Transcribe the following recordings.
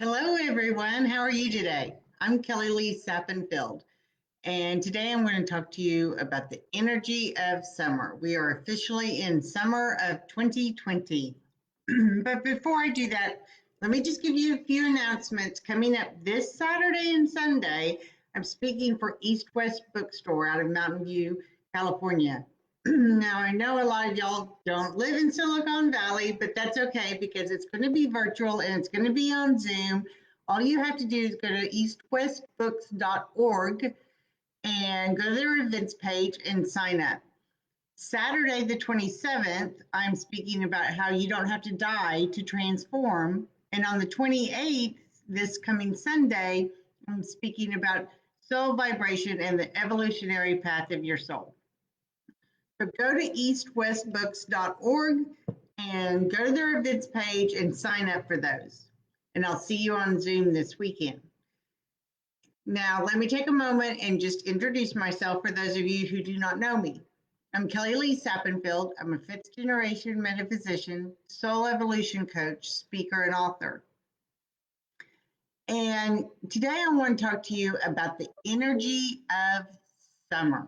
Hello, everyone. How are you today? I'm Kelly Lee Sappenfield, and today I'm going to talk to you about the energy of summer. We are officially in summer of 2020. But before I do that, let me just give you a few announcements. Coming up this Saturday and Sunday, I'm speaking for East West Bookstore out of Mountain View, California. Now, I know a lot of y'all don't live in Silicon Valley, but that's okay because it's going to be virtual and it's going to be on Zoom. All you have to do is go to eastwestbooks.org and go to their events page and sign up. Saturday, the 27th, I'm speaking about how you don't have to die to transform. And on the 28th, this coming Sunday, I'm speaking about soul vibration and the evolutionary path of your soul. So go to eastwestbooks.org and go to their events page and sign up for those. And I'll see you on Zoom this weekend. Now, let me take a moment and just introduce myself for those of you who do not know me. I'm Kelly Lee Sappenfield. I'm a fifth generation metaphysician, soul evolution coach, speaker, and author. And today I want to talk to you about the energy of summer.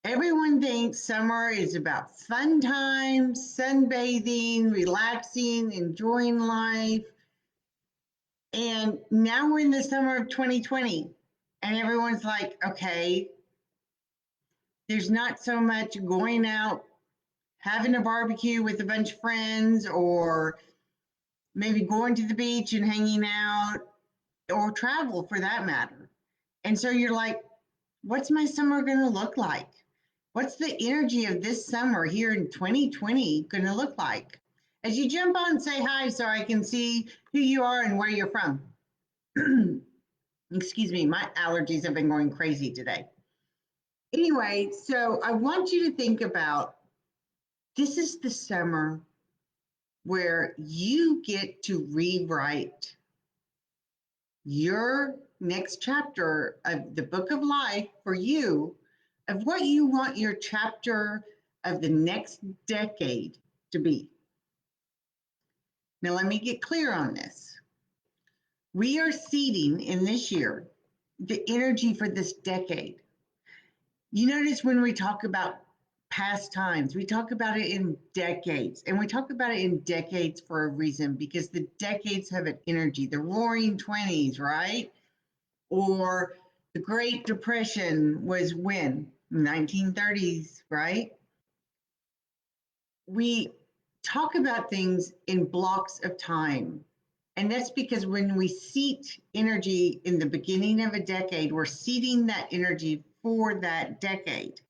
Everyone thinks summer is about fun times, sunbathing, relaxing, enjoying life. And now we're in the summer of 2020, and everyone's like, okay, there's not so much going out, having a barbecue with a bunch of friends, or maybe going to the beach and hanging out, or travel for that matter. And so you're like, what's my summer going to look like? What's the energy of this summer here in 2020 going to look like? As you jump on, say hi so I can see who you are and where you're from. Excuse me, my allergies have been going crazy today. Anyway, so I want you to think about this is the summer where you get to rewrite your next chapter of the book of life for you, of what you want your chapter of the next decade to be. Now, let me get clear on this. We are seeding in this year the energy for this decade. You notice when we talk about past times, we talk about it in decades, and we talk about it in decades for a reason, because the decades have an energy. The roaring 20s, right? Or the Great Depression was when? 1930s, right? We talk about things in blocks of time. And that's because when we seat energy in the beginning of a decade, we're seeding that energy for that decade.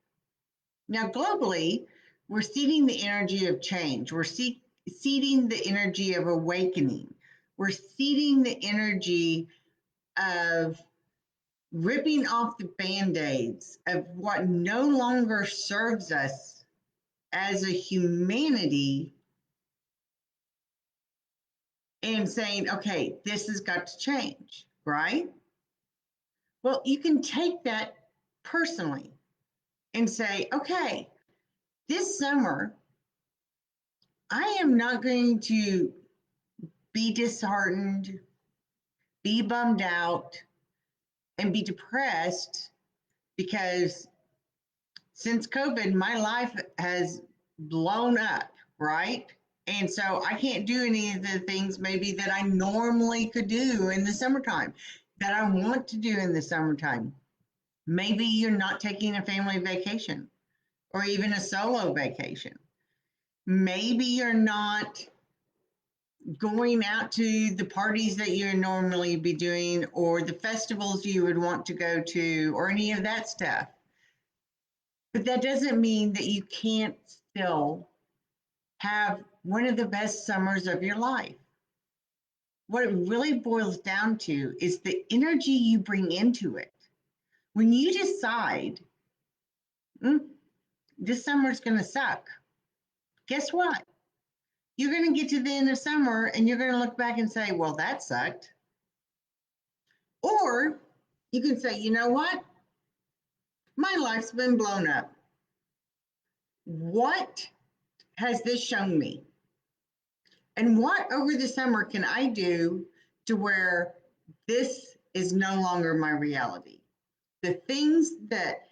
Now, globally, we're seeding the energy of change. We're seeding the energy of awakening. We're seeding the energy of ripping off the band-aids of what no longer serves us as a humanity and saying, okay, this has got to change, right? Well, you can take that personally and say, okay, this summer, I am not going to be disheartened, be bummed out, and be depressed because since COVID, my life has blown up, right? And so I can't do any of the things maybe that I normally could do in the summertime, that I want to do in the summertime. Maybe you're not taking a family vacation or even a solo vacation. Maybe you're not going out to the parties that you would normally be doing or the festivals you would want to go to or any of that stuff. But that doesn't mean that you can't still have one of the best summers of your life. What it really boils down to is the energy you bring into it. When you decide, this summer's going to suck, guess what? You're going to get to the end of summer and you're going to look back and say, well, that sucked. Or you can say, you know what? My life's been blown up. What has this shown me? And what over the summer can I do to where this is no longer my reality? The things that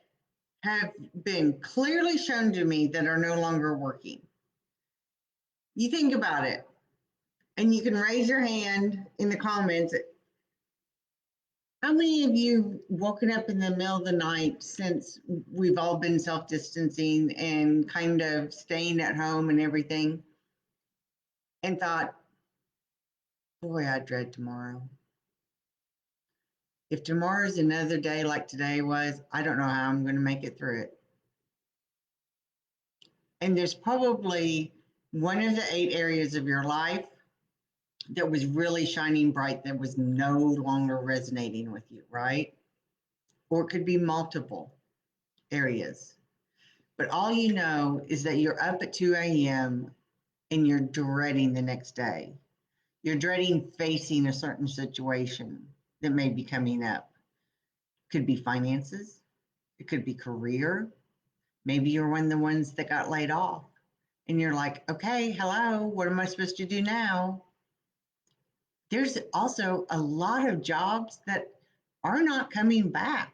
have been clearly shown to me that are no longer working. You think about it, and you can raise your hand in the comments. How many of you woken up in the middle of the night since we've all been self distancing and kind of staying at home and everything and thought, boy, I dread tomorrow? If tomorrow's another day like today was, I don't know how I'm going to make it through it. And there's probably one of the 8 areas of your life that was really shining bright that was no longer resonating with you, right? Or it could be multiple areas. But all you know is that you're up at 2 a.m. and you're dreading the next day. You're dreading facing a certain situation that may be coming up. It could be finances, it could be career. Maybe you're one of the ones that got laid off and you're like, okay, hello, what am I supposed to do now? There's also a lot of jobs that are not coming back.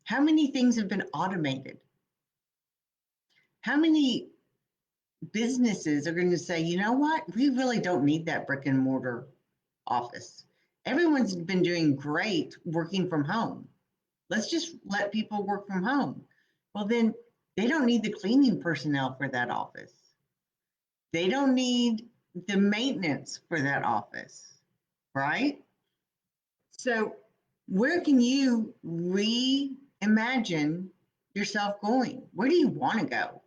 How many things have been automated? How many businesses are going to say, you know what, we really don't need that brick and mortar office? Everyone's been doing great working from home. Let's just let people work from home. Well, then they don't need the cleaning personnel for that office. They don't need the maintenance for that office, right? So, where can you reimagine yourself going? Where do you want to go?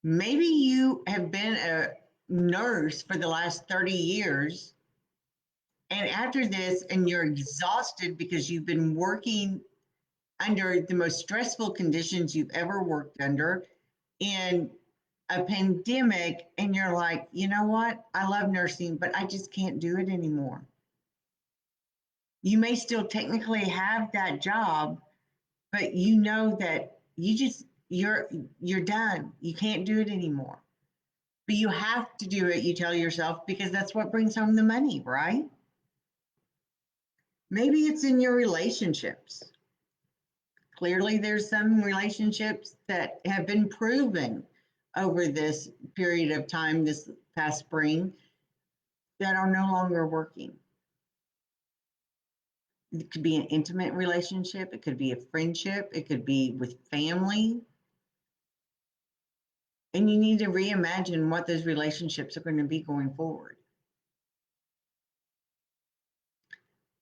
Maybe you have been a nurse for the last 30 years, and after this, and you're exhausted because you've been working under the most stressful conditions you've ever worked under in a pandemic, and you're like, you know what? I love nursing, but I just can't do it anymore. You may still technically have that job, but you know that you're done. You can't do it anymore. But you have to do it, you tell yourself, because that's what brings home the money, right? Maybe it's in your relationships. Clearly, there's some relationships that have been proven over this period of time, this past spring, that are no longer working. It could be an intimate relationship, it could be a friendship, it could be with family. And you need to reimagine what those relationships are going to be going forward.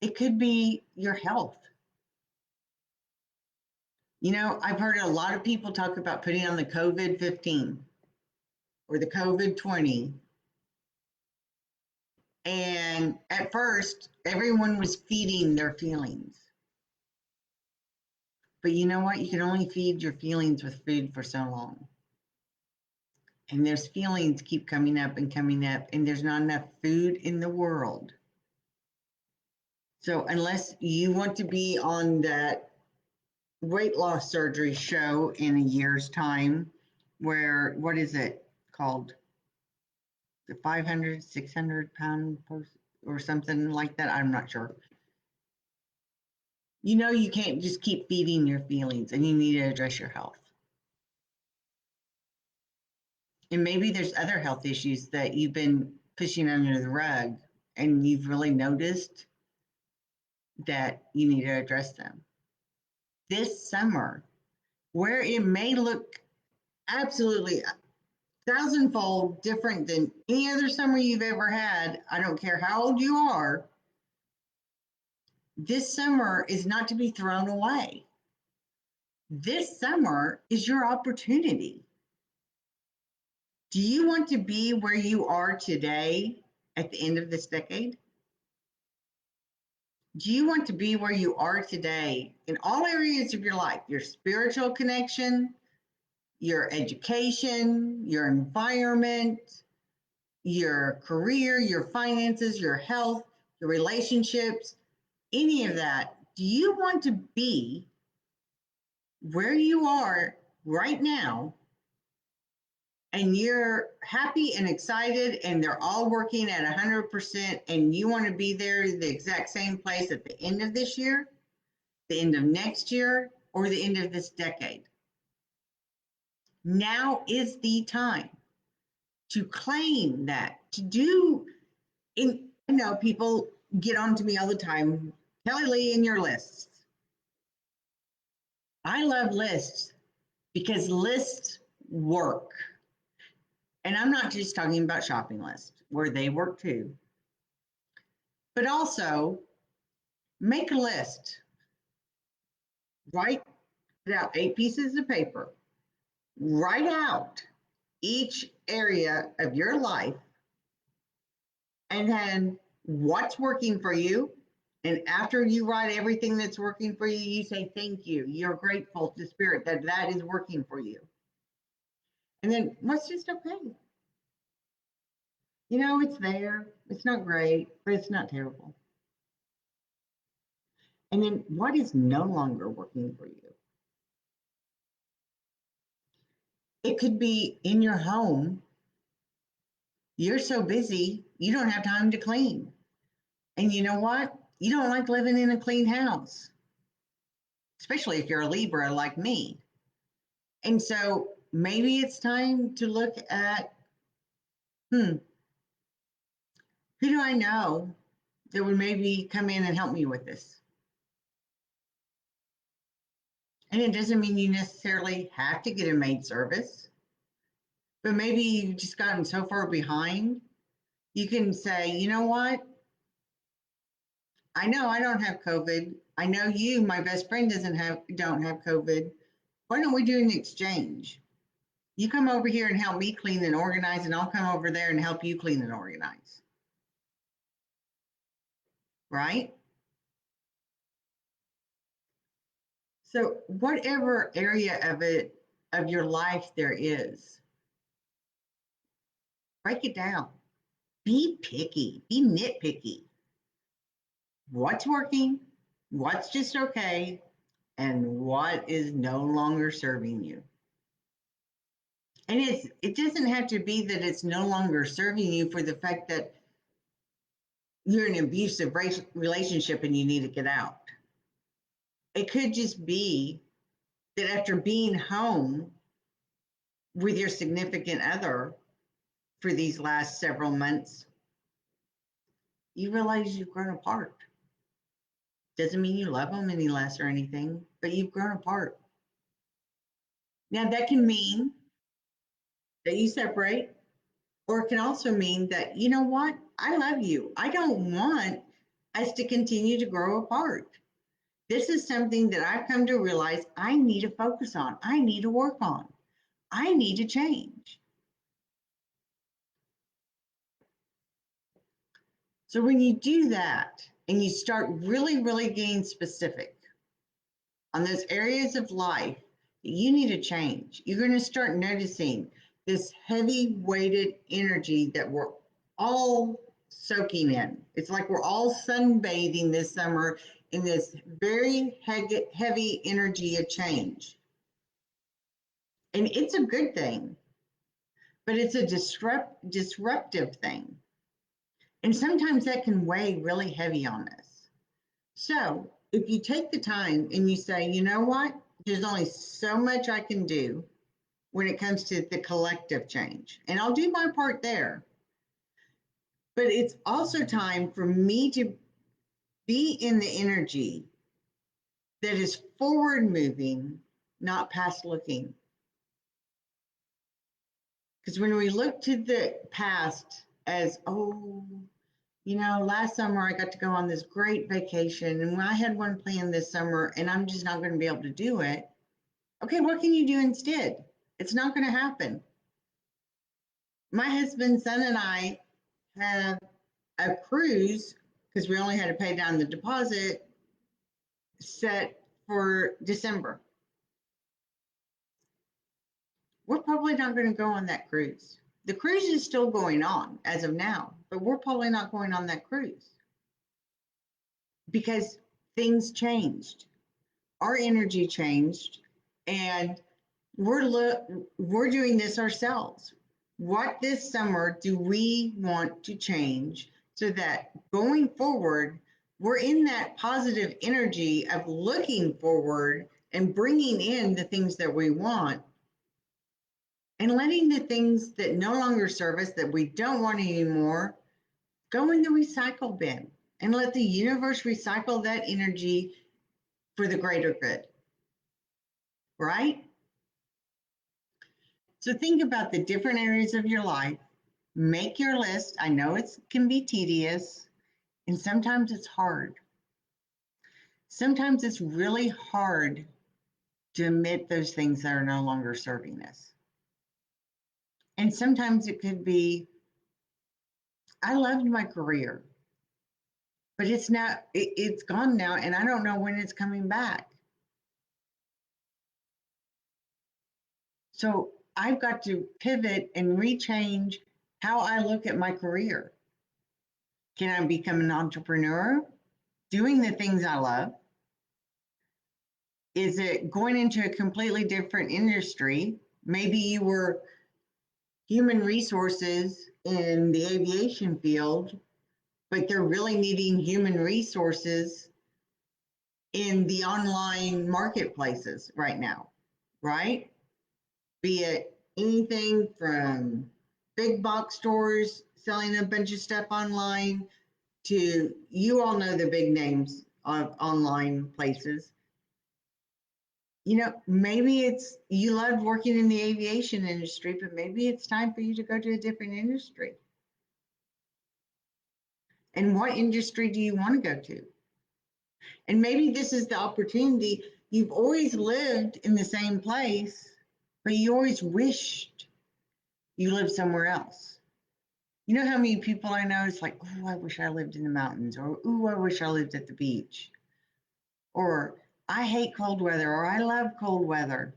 It could be your health. You know, I've heard a lot of people talk about putting on the COVID-15 or the COVID-20. And at first, everyone was feeding their feelings. But you know what? You can only feed your feelings with food for so long. And those feelings keep coming up, and there's not enough food in the world. So, unless you want to be on that weight loss surgery show in a year's time, where, what is it called? The 500, 600-pound person or something like that. I'm not sure. You know, you can't just keep feeding your feelings, and you need to address your health. And maybe there's other health issues that you've been pushing under the rug, and you've really noticed that you need to address them. This summer, where it may look absolutely thousandfold different than any other summer you've ever had, I don't care how old you are, this summer is not to be thrown away. This summer is your opportunity. Do you want to be where you are today at the end of this decade? Do you want to be where you are today in all areas of your life? Your spiritual connection, your education, your environment, your career, your finances, your health, your relationships, any of that. Do you want to be where you are right now and you're happy and excited and they're all working at 100% and you want to be there the exact same place at the end of this year, the end of next year, or the end of this decade. Now is the time to claim that, to do. I know people get on to me all the time, Kelly Lee, in your lists. I love lists because lists work. And I'm not just talking about shopping lists, where they work too, but also make a list. Write out 8 pieces of paper. Write out each area of your life and then what's working for you. And after you write everything that's working for you, you say thank you. You're grateful to Spirit that that is working for you. And then what's just okay? You know, it's there. It's not great, but it's not terrible. And then what is no longer working for you? It could be in your home. You're so busy, you don't have time to clean. And you know what? You don't like living in a clean house, especially if you're a Libra like me. And so maybe it's time to look at, who do I know that would maybe come in and help me with this? And it doesn't mean you necessarily have to get a maid service, but maybe you've just gotten so far behind. You can say, you know what? I know I don't have COVID. I know you, my best friend, don't have COVID. Why don't we do an exchange? You come over here and help me clean and organize, and I'll come over there and help you clean and organize. Right? So whatever area of your life there is, break it down. Be picky, be nitpicky. What's working, what's just okay, and what is no longer serving you. And it doesn't have to be that it's no longer serving you for the fact that you're in an abusive relationship and you need to get out. It could just be that after being home with your significant other for these last several months, you realize you've grown apart. Doesn't mean you love them any less or anything, but you've grown apart. Now, that can mean that you separate, or it can also mean that, you know what? I love you. I don't want us to continue to grow apart. This is something that I've come to realize I need to focus on. I need to work on. I need to change. So when you do that and you start really, really getting specific on those areas of life that you need to change, you're going to start noticing this heavy weighted energy that we're all soaking in. It's like we're all sunbathing this summer in this very heavy energy of change. And it's a good thing, but it's a disruptive thing. And sometimes that can weigh really heavy on us. So if you take the time and you say, you know what, there's only so much I can do when it comes to the collective change, and I'll do my part there. But it's also time for me to be in the energy that is forward moving, not past looking. Because when we look to the past as, oh, you know, last summer I got to go on this great vacation and I had one planned this summer and I'm just not going to be able to do it. Okay, what can you do instead? It's not going to happen. My husband, son, and I have a cruise, because we only had to pay down the deposit, set for December. We're probably not going to go on that cruise. The cruise is still going on as of now, but we're probably not going on that cruise because things changed. Our energy changed, and we're doing this ourselves. what this summer do we want to change so that going forward, we're in that positive energy of looking forward and bringing in the things that we want and letting the things that no longer serve us, that we don't want anymore, go in the recycle bin and let the universe recycle that energy for the greater good, right? So think about the different areas of your life. Make your list. I know it can be tedious and sometimes it's hard. Sometimes it's really hard to admit those things that are no longer serving us. And sometimes it could be, I loved my career, but it's gone now and I don't know when it's coming back. So I've got to pivot and rechange how I look at my career. Can I become an entrepreneur doing the things I love? Is it going into a completely different industry? Maybe you were human resources in the aviation field, but they're really needing human resources in the online marketplaces right now, right? Be it anything from big box stores selling a bunch of stuff online to, you all know the big names of online places. You know, maybe it's, you loved working in the aviation industry, but maybe it's time for you to go to a different industry. And what industry do you want to go to? And maybe this is the opportunity. You've always lived in the same place, but you always wished you lived somewhere else. You know how many people I know, it's like, oh, I wish I lived in the mountains, or oh, I wish I lived at the beach, or I hate cold weather, or I love cold weather.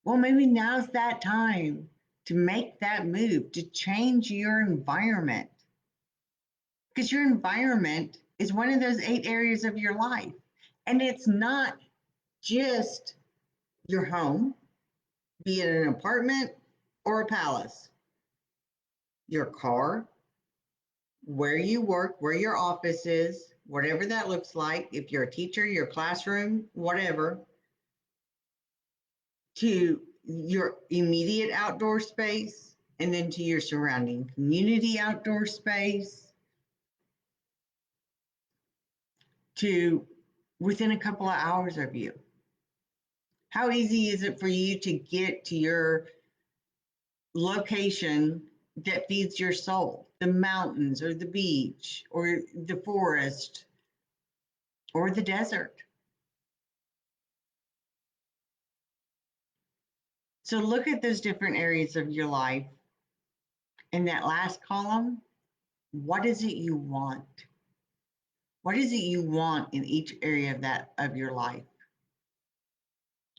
Well, maybe now's that time to make that move, to change your environment. Because your environment is one of those 8 areas of your life. And it's not just your home, be it an apartment or a palace, your car, where you work, where your office is, whatever that looks like, if you're a teacher, your classroom, whatever, to your immediate outdoor space, and then to your surrounding community outdoor space, to within a couple of hours of you. How easy is it for you to get to your location that feeds your soul? The mountains or the beach or the forest or the desert. So look at those different areas of your life. In that last column, what is it you want? What is it you want in each area of your life?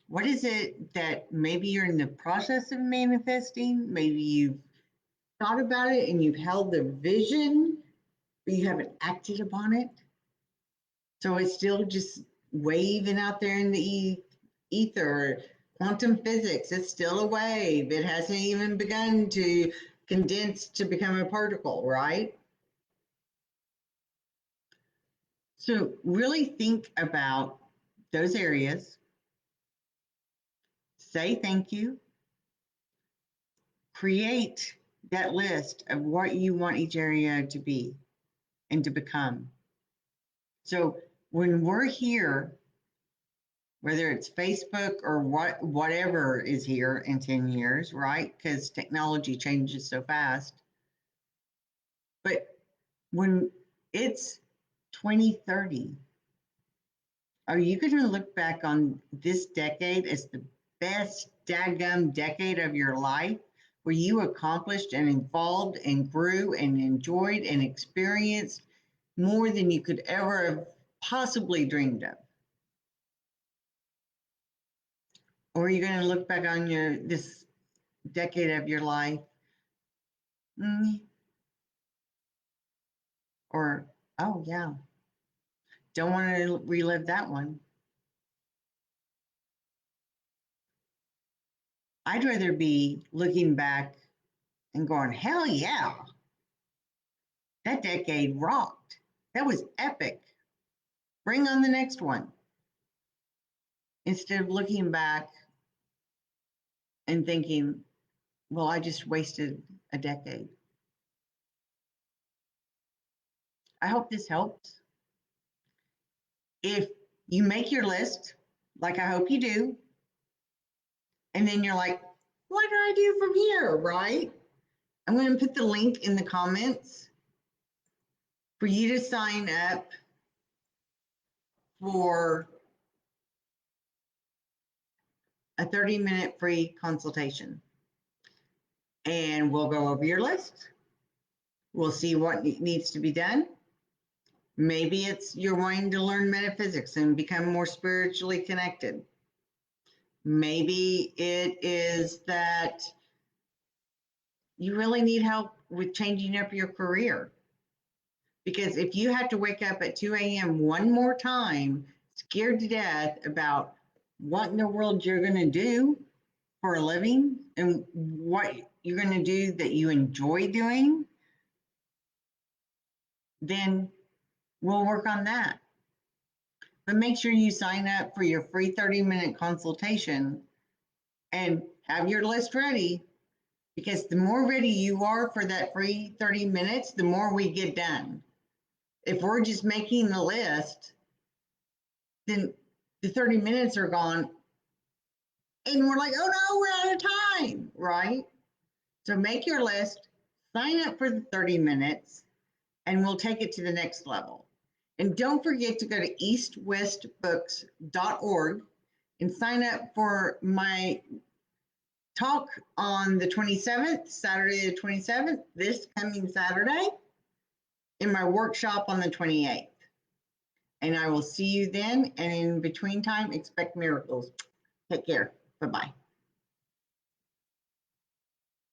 What is it that maybe you're in the process of manifesting? Maybe you've thought about it and you've held the vision, but you haven't acted upon it. So it's still just waving out there in the ether. Quantum physics, it's still a wave. It hasn't even begun to condense to become a particle, right? So really think about those areas. Say thank you. Create that list of what you want each area to be and to become. So when we're here, whether it's Facebook or whatever is here in 10 years, right? Because technology changes so fast. But when it's 2030, are you going to look back on this decade as the best daggum decade of your life, where you accomplished and evolved and grew and enjoyed and experienced more than you could ever have possibly dreamed of? Or are you going to look back on this decade of your life, or, oh yeah, don't want to relive that one? I'd rather be looking back and going, hell yeah, that decade rocked. That was epic. Bring on the next one. Instead of looking back and thinking, well, I just wasted a decade. I hope this helps. If you make your list, like I hope you do, and then you're like, what do I do from here, right? I'm going to put the link in the comments for you to sign up for a 30-minute free consultation. And we'll go over your list. We'll see what needs to be done. Maybe it's you're wanting to learn metaphysics and become more spiritually connected. Maybe it is that you really need help with changing up your career. Because if you have to wake up at 2 a.m. one more time, scared to death about what in the world you're going to do for a living and what you're going to do that you enjoy doing, then we'll work on that. But make sure you sign up for your free 30-minute consultation and have your list ready, because the more ready you are for that free 30 minutes, the more we get done. If we're just making the list, then the 30 minutes are gone and we're like, oh no, we're out of time, right? So make your list, sign up for the 30 minutes, and we'll take it to the next level. And don't forget to go to eastwestbooks.org and sign up for my talk on the 27th, Saturday the 27th, this coming Saturday, in my workshop on the 28th. And I will see you then. And in between time, expect miracles. Take care. Bye-bye.